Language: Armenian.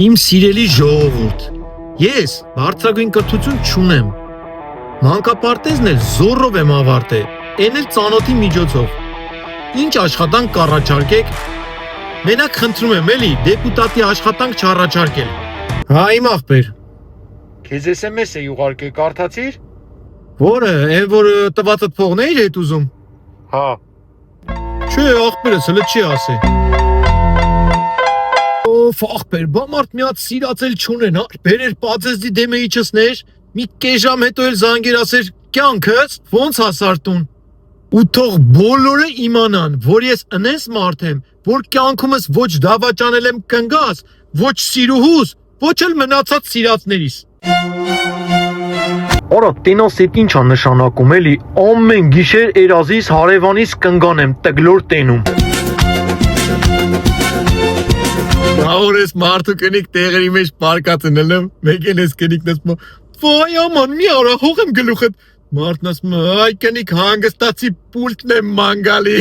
Իմ սիրելի ժողովուրդ, ես բարձրագույն կրթություն չունեմ, մանկապարտեզն էլ զոռով եմ ավարտել, էն էլ ծանոթի միջոցով, ինչ աշխատանք կառաջարկեք, մենակ խնդրում եմ էլի դեպուտատի աշխատանք չառաջարկել, հա իմ աղբեր, քեզ SMS է ուղարկել, կարդացիր, որը, են որ տվածդ փողն էիր հետ ուզում, հա, չէ աղբերս հլը չի ասի, աղբեր, բա մարդ մի հատ սիրացել չունեն, բերեր պածեզդի դեմը իջսներ, մի կես ժամ հետո էլ զանգեր ասեր կյանքս, ոնց հասարտուն, ու թող բոլորը իմանան, որ ես ընես մարդ եմ, որ կյանքումս ոչ դավաճանել եմ կնգաս, ոչ սիրուհուս, ոչ էլ մնացած սիրածներիս։ Արա, տենաս էդ ինչ ա նշանակում էլի, ամեն գիշեր երազիս հարևանիս կնգան եմ տգլոր տենում։ Որ ես մարդու կնիկ տեղերի մեջ պարկած են ելեմ, մեկ էլ ես կնիկն ասում, վայ աման մի արա հող եմ գլուխդ, մարդն ասում, այ կնիկ հանգստացի պուլտն եմ մանգալի։